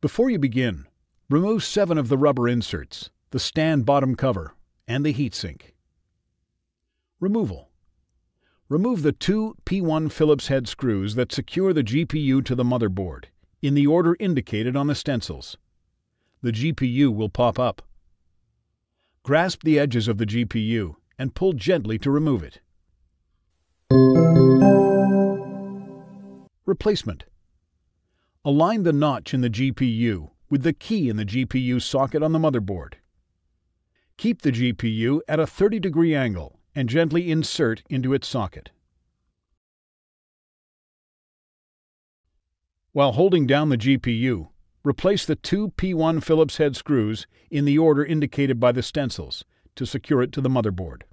Before you begin, remove 7 of the rubber inserts, the stand bottom cover, and the heatsink. Removal. Remove the 2 P1 Phillips head screws that secure the GPU to the motherboard, in the order indicated on the stencils. The GPU will pop up. Grasp the edges of the GPU and pull gently to remove it. Replacement. Align the notch in the GPU with the key in the GPU socket on the motherboard. Keep the GPU at a 30-degree angle and gently insert into its socket. While holding down the GPU, replace the 2 P1 Phillips head screws in the order indicated by the stencils to secure it to the motherboard.